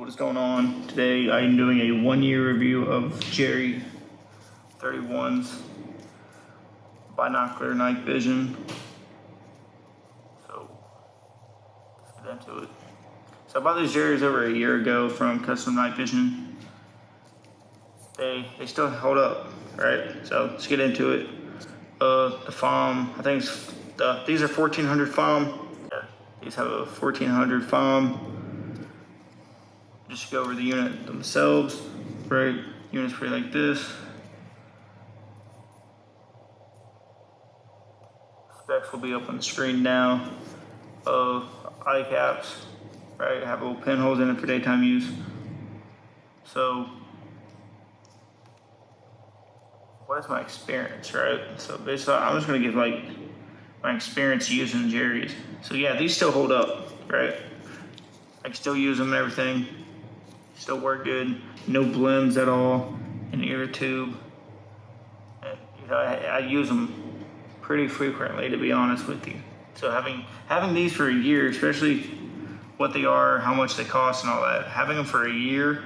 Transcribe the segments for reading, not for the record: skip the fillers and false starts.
what is going on? Today I'm doing a 1-year review of Jerry 31's binocular night vision. So let's get into it. So I bought these Jerry's over a year ago from Custom Night Vision. They still hold up, right? So let's get into it. The foam, I think these are 1400 foam. Yeah, these have a 1400 foam. Just go over the unit themselves, right? Unit's pretty like this. Specs will be up on the screen now. Eye caps, right? Have little pinholes in it for daytime use. So, what is my experience, right? So basically, I'm just gonna give like my experience using Jerry's. So yeah, these still hold up, right? I can still use them and everything. Still work good, no blends at all in either tube. And, you know, I use them pretty frequently, to be honest with you. So having these for a year, especially what they are, how much they cost and all that, having them for a year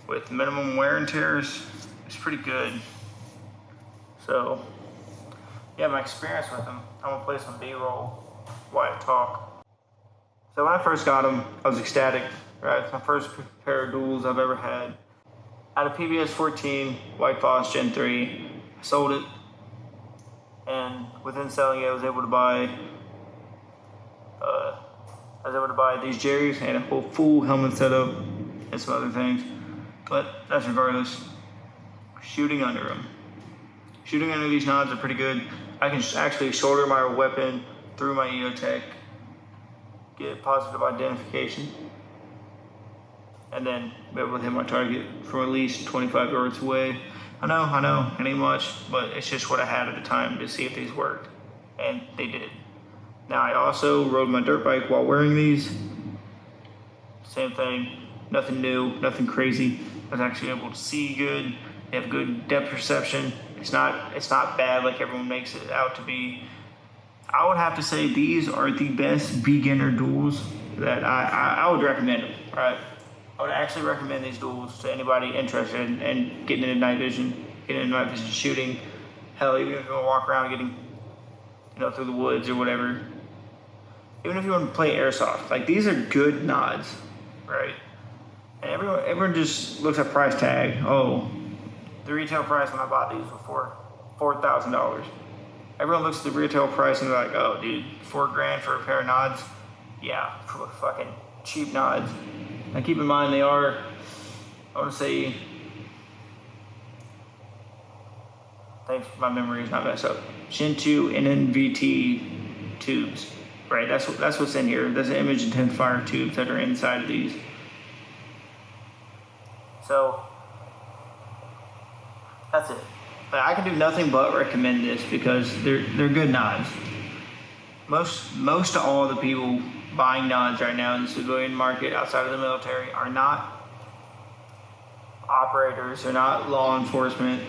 with minimum wear and tears is pretty good. So yeah, my experience with them, I'm gonna play some B-roll while I talk. So when I first got them, I was ecstatic. Right, it's my first pair of duals I've ever had. I had a PBS 14 White Fox Gen 3. I sold it, and within selling it, I was able to buy these Jerry's and a whole full helmet setup and some other things. But that's regardless. Shooting under them. Shooting under these nods are pretty good. I can actually shoulder my weapon through my EOTech, get positive identification, and then be able to hit my target from at least 25 yards away. I know, it ain't much, but it's just what I had at the time to see if these worked, and they did. Now I also rode my dirt bike while wearing these. Same thing, nothing new, nothing crazy. I was actually able to see good. They have good depth perception. It's not bad like everyone makes it out to be. I would have to say these are the best beginner duals that I would recommend them, right? I would actually recommend these duals to anybody interested in getting into night vision, shooting. Hell, even if you want to walk around getting, through the woods or whatever. Even if you want to play airsoft, like these are good nods, right? And everyone just looks at price tag. Oh, the retail price when I bought these was $4,000. Everyone looks at the retail price and they're like, oh, dude, $4,000 for a pair of nods? Yeah, for fucking cheap nods. Now keep in mind they are, I want to say, thanks, my memory is not messed up, Gen 2 and NVT tubes, right? That's what's in here. There's image intensifier tubes that are inside of these. So that's it. But I can do nothing but recommend this because they're good nods. Most of all the people buying nods right now in the civilian market outside of the military are not operators, they're not law enforcement,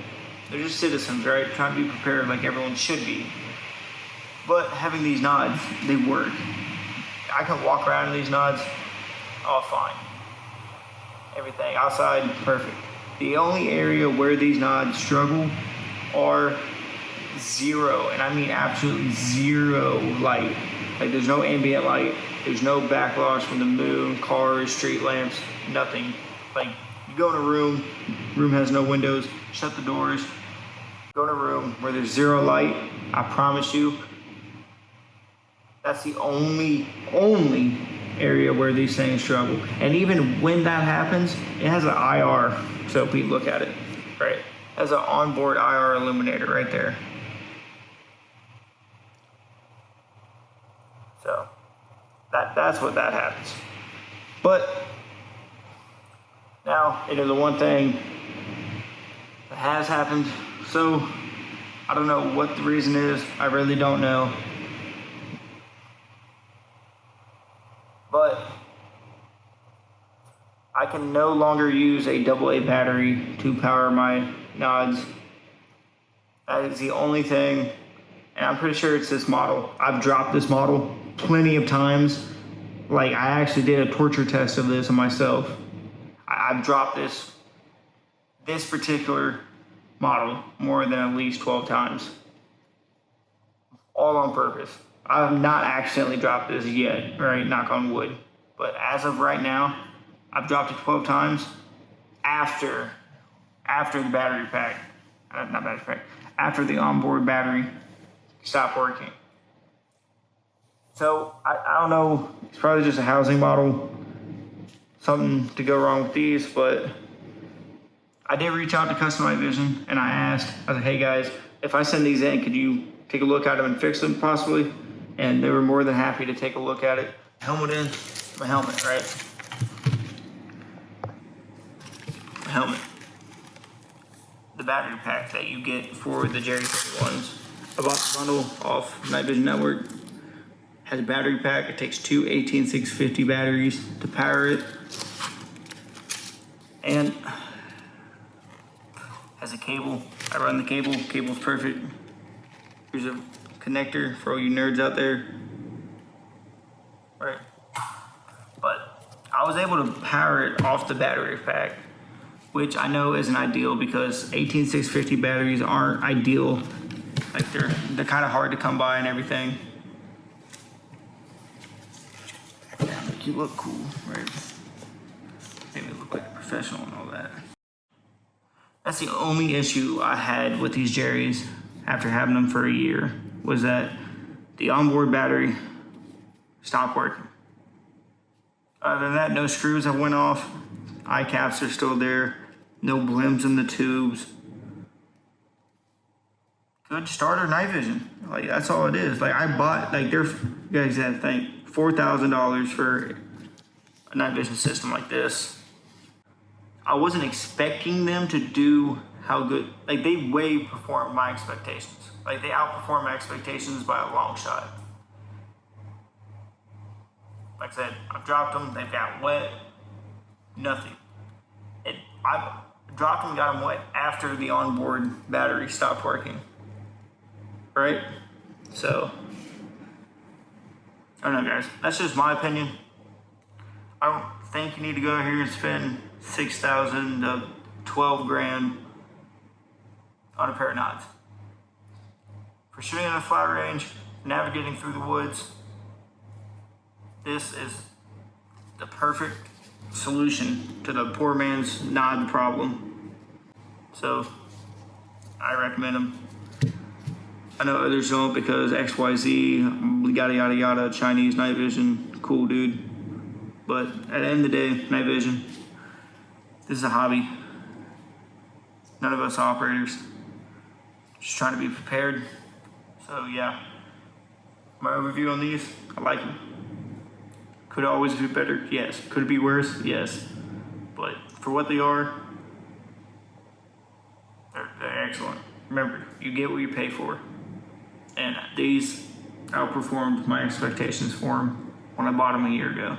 they're just citizens, right? Trying to be prepared like everyone should be. But having these nods, they work. I can walk around in these nods, all fine. Everything outside, perfect. The only area where these nods struggle are zero, and I mean absolutely zero light. Like there's no ambient light, there's no backwash from the moon, cars, street lamps, nothing. Like you go in a room has no windows, shut the doors, go in a room where there's zero light, I promise you, that's the only area where these things struggle. And even when that happens, it has an IR, so people look at it, right? It has an onboard IR illuminator right there. So that's what that happens. But now, the one thing that has happened. So I don't know what the reason is. I really don't know. But I can no longer use a AA battery to power my nods. That is the only thing, and I'm pretty sure it's this model. I've dropped this model plenty of times. Like, I actually did a torture test of this on myself I've dropped this particular model more than at least 12 times. All on purpose. I have not accidentally dropped this yet, right? Knock on wood. But as of right now, I've dropped it 12 times after the battery pack, not battery pack, after the onboard battery stopped working. So I don't know, it's probably just a housing model, something to go wrong with these, but I did reach out to Custom Night Vision and I asked, I was like, hey guys, if I send these in, could you take a look at them and fix them possibly? And they were more than happy to take a look at it. Helmet in, my helmet, right? My helmet. The battery pack that you get for the Jerry 31's. I bought the bundle off Night Vision Network. Has a battery pack. It takes two 18650 batteries to power it. And has a cable. I run the cable. Cable's perfect. Here's a connector for all you nerds out there. Right. But I was able to power it off the battery pack, which I know isn't ideal because 18650 batteries aren't ideal. Like they're kind of hard to come by and everything. Make you look cool, right? Make me look like a professional and all that. That's the only issue I had with these Jerry's after having them for a year, was that the onboard battery stopped working. Other than that, no screws have went off. Eye caps are still there. No blims in the tubes. Good starter night vision. Like, that's all it is. Like, I bought, like, you guys had to think, $4,000 for a night vision system like this. I wasn't expecting them to do how good, like, they way performed my expectations. Like, they outperformed my expectations by a long shot. Like I said, I've dropped them, they've got wet, nothing. I dropped them, got them wet after the onboard battery stopped working. Right? So, I don't know, guys. That's just my opinion. I don't think you need to go here and spend $6,000 to $12,000 on a pair of knives. For shooting in a flat range, navigating through the woods, this is the perfect solution to the poor man's knot problem. So, I recommend them. I know others don't because XYZ, yada yada yada, Chinese night vision, cool dude. But at the end of the day, night vision, this is a hobby. None of us operators. Just trying to be prepared. So yeah, my overview on these, I like them. Could it always be better? Yes. Could it be worse? Yes. But for what they are, they're excellent. Remember, you get what you pay for. And these outperformed my expectations for them when I bought them a year ago.